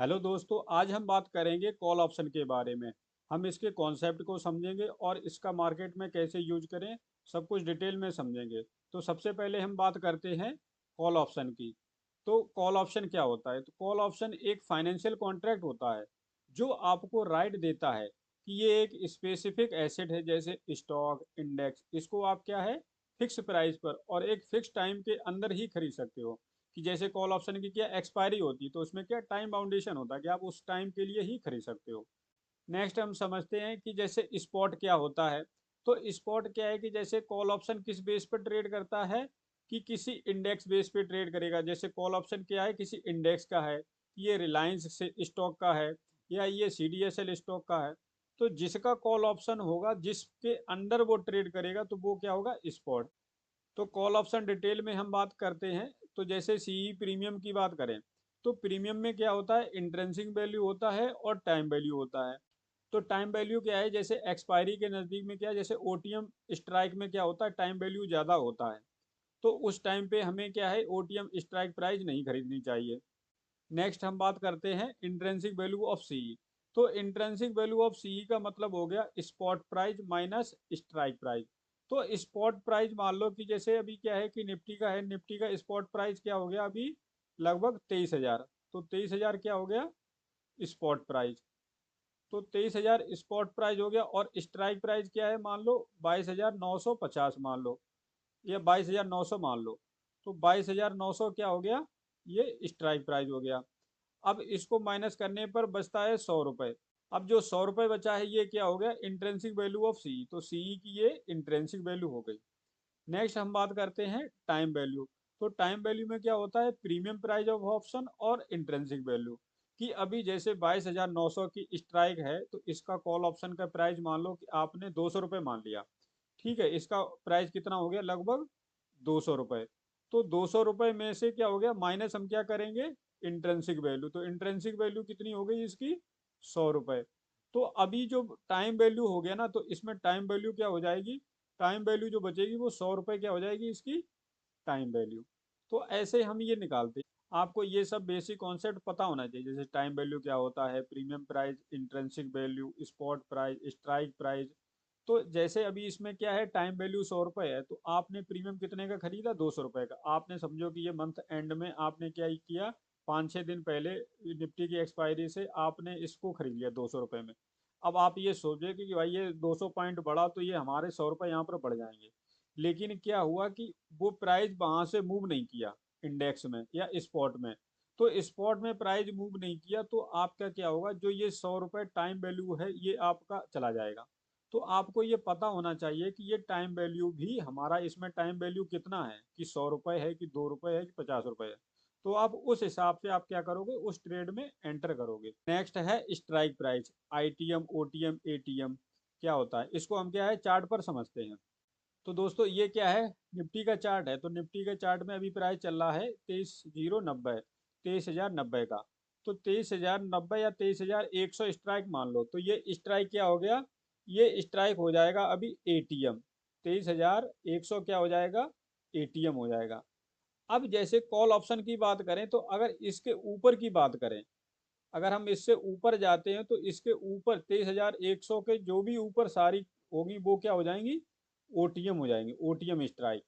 Hello दोस्तों, आज हम बात करेंगे कॉल ऑप्शन के बारे में। हम इसके कॉन्सेप्ट को समझेंगे और इसका मार्केट में कैसे यूज करें, सब कुछ डिटेल में समझेंगे। तो सबसे पहले हम बात करते हैं कॉल ऑप्शन की। तो कॉल ऑप्शन क्या होता है? तो कॉल ऑप्शन एक फाइनेंशियल कॉन्ट्रैक्ट होता है जो आपको राइट देता है कि ये एक स्पेसिफिक एसेट है, जैसे स्टॉक, इंडेक्स। इसको आप क्या है, फिक्स प्राइस पर और एक फिक्स टाइम के अंदर ही खरीद सकते हो। कि जैसे कॉल ऑप्शन की क्या एक्सपायरी होती है, तो उसमें क्या टाइम बाउंडेशन होता है कि आप उस टाइम के लिए ही खरीद सकते हो। नेक्स्ट हम समझते हैं कि जैसे स्पॉट क्या होता है। तो स्पॉट क्या है कि जैसे कॉल ऑप्शन किस बेस पर ट्रेड करता है, कि किसी इंडेक्स बेस पे ट्रेड करेगा। जैसे कॉल ऑप्शन क्या है, किसी इंडेक्स का है, ये रिलायंस से स्टॉक का है या ये CDSL स्टॉक का है। तो जिसका कॉल ऑप्शन होगा, जिसके अंडर वो ट्रेड करेगा, तो वो क्या होगा, स्पॉट। तो कॉल ऑप्शन डिटेल में हम बात करते हैं। तो जैसे सीई प्रीमियम की बात करें, तो प्रीमियम में क्या होता है, इंट्रेंसिक वैल्यू होता है और टाइम वैल्यू होता है। तो टाइम वैल्यू क्या है, जैसे एक्सपायरी के नज़दीक में क्या है, जैसे ओटीएम स्ट्राइक में क्या होता है, टाइम वैल्यू ज़्यादा होता है। तो उस टाइम पे हमें क्या है, ओटीएम स्ट्राइक प्राइस नहीं खरीदनी चाहिए। नेक्स्ट हम बात करते हैं इंट्रेंसिक वैल्यू ऑफ सीई। तो इंट्रेंसिक वैल्यू ऑफ सीई का मतलब हो गया spot price minus strike price. तो स्पॉट प्राइस मान लो कि जैसे अभी क्या है कि निफ्टी का है, निफ्टी का स्पॉट प्राइस क्या हो गया अभी, लगभग 23,000। तो 23,000 क्या हो गया, स्पॉट प्राइस। तो 23,000 स्पॉट प्राइस हो गया, और स्ट्राइक प्राइस क्या है, मान लो 22,950 मान लो, या 22,900 मान लो। तो 22,900 क्या हो गया, ये स्ट्राइक प्राइस हो गया। अब इसको माइनस करने पर बचता है 100 रुपये। अब जो 100 रुपये बचा है, ये क्या हो गया, इंट्रेंसिक वैल्यू ऑफ सी। तो सी की ये इंट्रेंसिक वैल्यू हो गई। नेक्स्ट हम बात करते हैं टाइम वैल्यू। तो टाइम वैल्यू में क्या होता है, प्रीमियम प्राइस ऑफ ऑप्शन और इंट्रेंसिक वैल्यू। कि अभी जैसे 22,900 की स्ट्राइक है, तो इसका कॉल ऑप्शन का प्राइस मान लो कि आपने 200 रुपये मान लिया। ठीक है, इसका प्राइस कितना हो गया, लगभग 200 रुपये। तो 200 रुपये में से क्या हो गया, माइनस हम क्या करेंगे, इंट्रेंसिक वैल्यू। तो इंट्रेंसिक वैल्यू कितनी हो गई इसकी, 100 रुपये। तो अभी जो टाइम वैल्यू हो गया ना, तो इसमें टाइम वैल्यू क्या हो जाएगी, टाइम वैल्यू जो बचेगी वो 100 रुपये क्या हो जाएगी, इसकी टाइम वैल्यू। तो ऐसे हम ये निकालते हैं। आपको ये सब बेसिक कॉन्सेप्ट पता होना चाहिए, जैसे टाइम वैल्यू क्या होता है, premium price, intrinsic value, spot price, strike price. तो जैसे अभी इसमें क्या है, टाइम वैल्यू 100 रुपये है, तो आपने प्रीमियम कितने का खरीदा, 200 रुपये का। आपने समझो कि ये मंथ एंड में आपने क्या ही किया, 5-6 दिन पहले निफ्टी की एक्सपायरी से आपने इसको खरीद लिया 200 रुपये में। अब आप ये सोचे कि भाई ये 200 पॉइंट बढ़ा, तो ये हमारे 100 रुपये यहाँ पर बढ़ जाएंगे। लेकिन क्या हुआ कि वो प्राइस वहां से मूव नहीं किया, इंडेक्स में या स्पॉट में। तो स्पॉट में प्राइस मूव नहीं किया, तो आपका क्या होगा, जो ये 100 रुपये टाइम वैल्यू है, ये आपका चला जाएगा। तो आपको ये पता होना चाहिए कि ये टाइम वैल्यू भी हमारा, इसमें टाइम वैल्यू कितना है, कि 100 रुपये है कि 2 रुपये है कि 50 रुपये है। तो आप उस हिसाब से आप क्या करोगे, उस ट्रेड में एंटर करोगे। नेक्स्ट है strike price, ITM, OTM, ATM. क्या होता है, इसको हम क्या है, चार्ट पर समझते हैं। तो दोस्तों ये क्या है, निफ्टी का चार्ट है। तो निफ्टी के चार्ट में अभी प्राइस चल रहा है 23,090, 23,090 का। तो 23,090 या 23,100 स्ट्राइक मान लो, तो ये स्ट्राइक क्या हो गया, ये स्ट्राइक हो जाएगा अभी एटीएम। 23,100 क्या हो जाएगा, एटीएम हो जाएगा। अब जैसे कॉल ऑप्शन की बात करें, तो अगर इसके ऊपर की बात करें, अगर हम इससे ऊपर जाते हैं, तो इसके ऊपर 23,100 के जो भी ऊपर सारी होगी, वो क्या हो जाएंगी, ओटीएम हो जाएंगे, ओटीएम स्ट्राइक।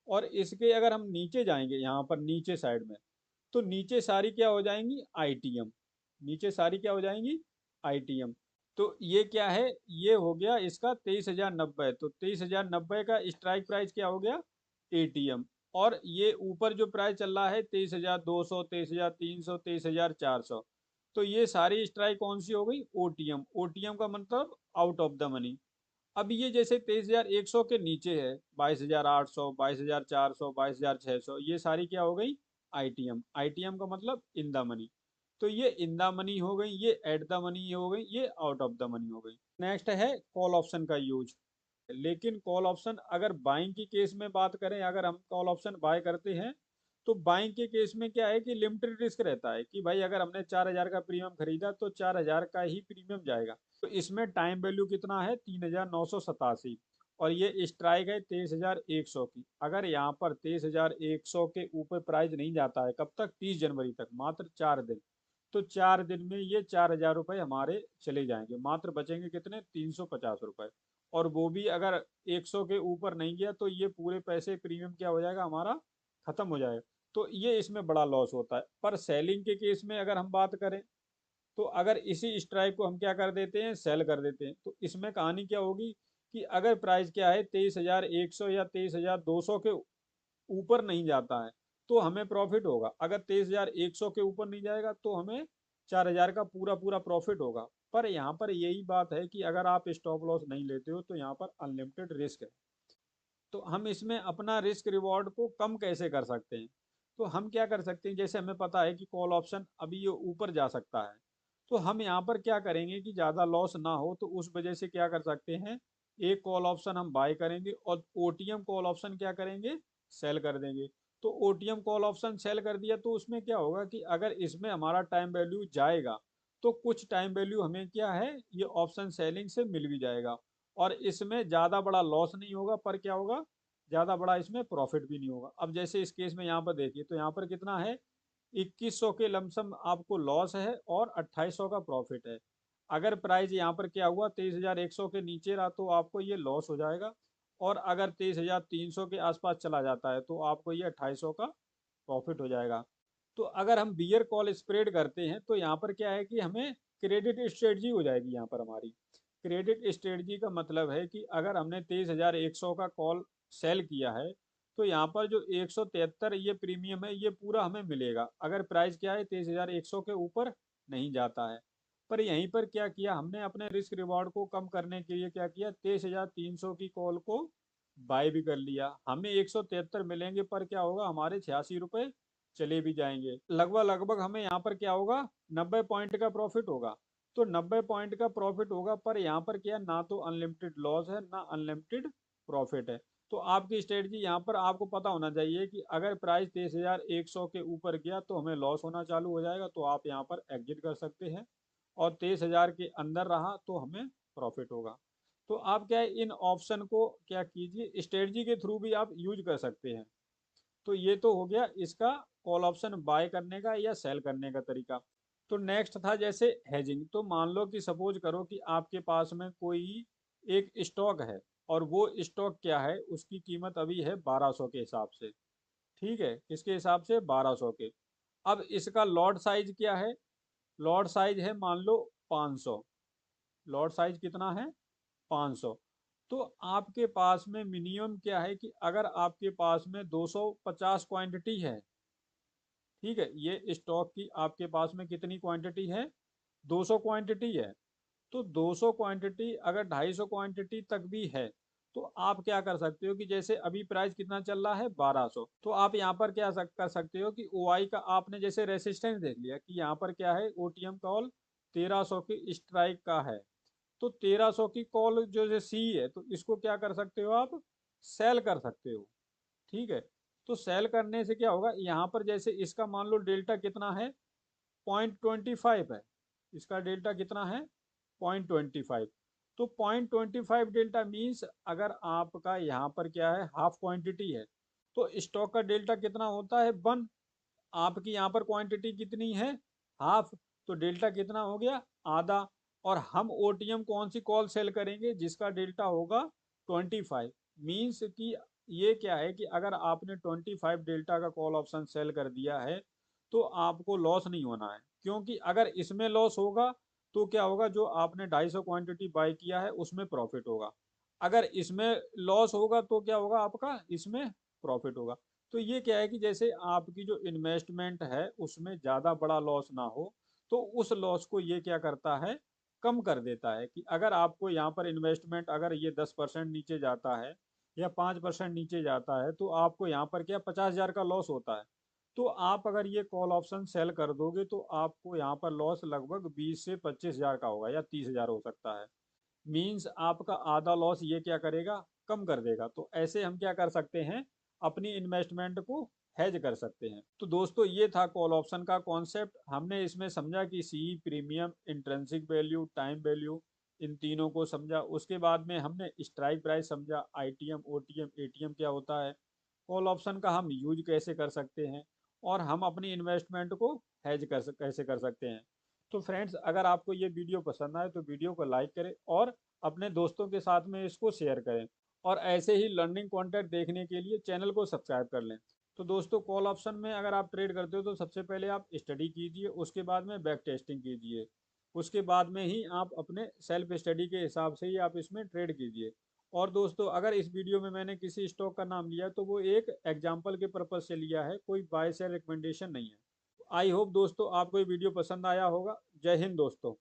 और इसके अगर हम नीचे जाएंगे, यहाँ पर नीचे साइड में, तो नीचे सारी क्या हो जाएंगी, आईटीएम। नीचे सारी क्या हो जाएंगी, आईटीएम। तो ये क्या है, ये हो गया इसका 23,090। तो 23,090 का स्ट्राइक प्राइस क्या हो गया, एटीएम। और ये ऊपर जो प्राइस चल रहा है 23,200, 23,300, 23,400। तो ये सारी स्ट्राइक कौन सी हो गई, ओटीएम। ओटीएम का मतलब आउट ऑफ द मनी। अब ये जैसे 23,100 के नीचे है, 22,800, 22,400, 22,600, ये सारी क्या हो गई, आईटीएम। आईटीएम का मतलब इन द मनी। तो ये इन द मनी हो गई, ये एट द मनी हो गई, ये आउट ऑफ द मनी हो गई। नेक्स्ट है कॉल ऑप्शन का यूज। लेकिन कॉल ऑप्शन अगर बाइंग की केस में बात करें, अगर हम कॉल ऑप्शन बाय करते हैं, तो बाइंग के केस में क्या है कि लिमिटेड रिस्क रहता है, कि भाई अगर हमने 4,000 का प्रीमियम खरीदा, तो 4,000 का ही प्रीमियम जाएगा। तो इसमें टाइम वैल्यू कितना है, 3,987। और ये स्ट्राइक है 23,100 की। अगर यहाँ पर 23,100 के ऊपर प्राइस नहीं जाता है, कब तक, 30 जनवरी तक, मात्र 4 दिन। तो 4 दिन में ये 4,000 रुपये हमारे चले जाएंगे, मात्र बचेंगे कितने, 350 रुपये। और वो भी अगर 100 के ऊपर नहीं गया तो ये पूरे पैसे प्रीमियम क्या हो जाएगा हमारा, खत्म हो जाएगा। तो ये इसमें बड़ा लॉस होता है। पर सेलिंग के केस में अगर हम बात करें, तो अगर इसी स्ट्राइक को हम क्या कर देते हैं, सेल कर देते हैं, तो इसमें कहानी क्या होगी कि अगर प्राइस क्या है 23,100 या 23,200 के ऊपर नहीं जाता है तो हमें प्रॉफिट होगा। अगर 23,100 के ऊपर नहीं जाएगा तो हमें 4,000 का पूरा पूरा प्रॉफिट होगा। पर यहाँ पर यही बात है कि अगर आप स्टॉप लॉस नहीं लेते हो तो यहाँ पर अनलिमिटेड रिस्क है। तो हम इसमें अपना रिस्क रिवॉर्ड को कम कैसे कर सकते हैं, तो हम क्या कर सकते हैं, जैसे हमें पता है कि कॉल ऑप्शन अभी ये ऊपर जा सकता है, तो हम यहाँ पर क्या करेंगे कि ज़्यादा लॉस ना हो, तो उस वजह से क्या कर सकते हैं, एक कॉल ऑप्शन हम बाय करेंगे और ओटीएम कॉल ऑप्शन क्या करेंगे, सेल कर देंगे। तो ओटीएम कॉल ऑप्शन सेल कर दिया तो उसमें क्या होगा कि अगर इसमें हमारा टाइम वैल्यू जाएगा तो कुछ टाइम वैल्यू हमें क्या है, ये ऑप्शन सेलिंग से मिल भी जाएगा। और इसमें ज़्यादा बड़ा लॉस नहीं होगा, पर क्या होगा, ज़्यादा बड़ा इसमें प्रॉफिट भी नहीं होगा। अब जैसे इस केस में यहाँ पर देखिए तो यहाँ पर कितना है, 2100 के लमसम आपको लॉस है और 2800 का प्रॉफिट है। अगर प्राइस यहाँ पर क्या हुआ 23,100 के नीचे रहा तो आपको ये लॉस हो जाएगा, और अगर 23,300 के आसपास चला जाता है तो आपको ये 2800 का प्रॉफिट हो जाएगा। तो अगर हम बियर कॉल स्प्रेड करते हैं तो यहाँ पर क्या है कि हमें क्रेडिट स्ट्रेटजी हो जाएगी। यहाँ पर हमारी क्रेडिट स्ट्रेटजी का मतलब है कि अगर हमने 23,100 का कॉल सेल किया है तो यहाँ पर जो 173 ये प्रीमियम है ये पूरा हमें मिलेगा, अगर प्राइस क्या है 23,100 के ऊपर नहीं जाता है। पर यहीं पर क्या किया हमने, अपने रिस्क रिवॉर्ड को कम करने के लिए क्या किया, 23,300 की कॉल को बाय भी कर लिया। हमें 173 मिलेंगे पर क्या होगा, हमारे 86 रुपये चले भी जाएंगे। लगभग लगभग हमें यहाँ पर क्या होगा, 90 पॉइंट का प्रॉफिट होगा। तो 90 पॉइंट का प्रॉफिट होगा, पर यहाँ पर क्या, ना तो अनलिमिटेड लॉस है ना अनलिमिटेड प्रॉफिट है। तो आपकी स्ट्रेटजी यहाँ पर आपको पता होना चाहिए कि अगर प्राइस 23,100 के ऊपर गया तो हमें लॉस होना चालू हो जाएगा, तो आप यहाँ पर एग्जिट कर सकते हैं। और 23,000 के अंदर रहा तो हमें प्रॉफिट होगा। तो आप क्या है, इन ऑप्शन को क्या कीजिए, स्ट्रेटजी के थ्रू भी आप यूज कर सकते हैं। तो ये तो हो गया इसका कॉल ऑप्शन बाय करने का या सेल करने का तरीका। तो नेक्स्ट था जैसे हेजिंग। तो मान लो कि सपोज करो कि आपके पास में कोई एक स्टॉक है और वो स्टॉक क्या है, उसकी कीमत अभी है 1200 के हिसाब से। ठीक है, किसके हिसाब से, 1200 के। अब इसका लॉट साइज क्या है, लॉट साइज है मान लो 500। लॉट साइज कितना है, 500। तो आपके पास में मिनिमम क्या है कि अगर आपके पास में 250 क्वांटिटी है, ठीक है, ये स्टॉक की आपके पास में कितनी क्वांटिटी है, 200 क्वांटिटी है। तो 200 क्वांटिटी अगर 250 क्वांटिटी तक भी है तो आप क्या कर सकते हो कि जैसे अभी प्राइस कितना चल रहा है 1200, तो आप यहाँ पर क्या कर सकते हो कि ओआई का आपने जैसे रेसिस्टेंस देख लिया कि यहाँ पर क्या है, ओटीएम कॉल 1300 की स्ट्राइक का है। तो 1300 की कॉल जो सी है तो इसको क्या कर सकते हो आप, सेल कर सकते हो। ठीक है, तो सेल करने से क्या होगा, यहाँ पर जैसे इसका मान लो डेल्टा कितना है, 0.25 है। इसका डेल्टा कितना है, 0.25। तो 0.25 डेल्टा मीन्स अगर आपका यहाँ पर क्या है, हाफ क्वांटिटी है, तो स्टॉक का डेल्टा कितना होता है, 1। आपकी यहाँ पर क्वांटिटी कितनी है, हाफ, तो डेल्टा कितना हो गया, आधा। और हम ओटीएम कौन सी कॉल सेल करेंगे, जिसका डेल्टा होगा 25। मीन्स कि ये क्या है कि अगर आपने 25 डेल्टा का कॉल ऑप्शन सेल कर दिया है तो आपको लॉस नहीं होना है, क्योंकि अगर इसमें लॉस होगा तो क्या होगा, जो आपने 250 क्वांटिटी बाय किया है उसमें प्रॉफिट होगा। अगर इसमें लॉस होगा तो क्या होगा, आपका इसमें प्रॉफिट होगा। तो ये क्या है कि जैसे आपकी जो इन्वेस्टमेंट है उसमें ज़्यादा बड़ा लॉस ना हो, तो उस लॉस को ये क्या करता है, कम कर देता है। कि अगर आपको यहाँ पर इन्वेस्टमेंट अगर ये 10% नीचे जाता है या 5% नीचे जाता है तो आपको यहाँ पर क्या 50,000 का लॉस होता है। तो आप अगर ये कॉल ऑप्शन सेल कर दोगे तो आपको यहाँ पर लॉस लगभग 20 से 25,000 का होगा या 30,000 हो सकता है। मीन्स आपका आधा लॉस ये क्या करेगा, कम कर देगा। तो ऐसे हम क्या कर सकते हैं, अपनी इन्वेस्टमेंट को हेज कर सकते हैं। तो दोस्तों ये था कॉल ऑप्शन का कॉन्सेप्ट। हमने इसमें समझा कि सी premium, intrinsic value, time value, इन तीनों को समझा। उसके बाद में हमने स्ट्राइक प्राइस समझा, आईटीएम, ओटीएम, एटीएम क्या होता है, कॉल ऑप्शन का हम यूज कैसे कर सकते हैं, और हम अपनी इन्वेस्टमेंट को हैज कैसे कर सकते हैं। तो फ्रेंड्स, अगर आपको ये वीडियो पसंद आए तो वीडियो को लाइक करें और अपने दोस्तों के साथ में इसको शेयर करें, और ऐसे ही लर्निंग कंटेंट देखने के लिए चैनल को सब्सक्राइब कर लें। तो दोस्तों, कॉल ऑप्शन में अगर आप ट्रेड करते हो तो सबसे पहले आप स्टडी कीजिए, उसके बाद में बैक टेस्टिंग कीजिए, उसके बाद में ही आप अपने सेल्फ स्टडी के हिसाब से ही आप इसमें ट्रेड कीजिए। और दोस्तों, अगर इस वीडियो में मैंने किसी स्टॉक का नाम लिया तो वो एक एग्जाम्पल के पर्पज से लिया है, कोई बाय सेल रिकमेंडेशन नहीं है। आई होप दोस्तों आपको ये वीडियो पसंद आया होगा। जय हिंद दोस्तों।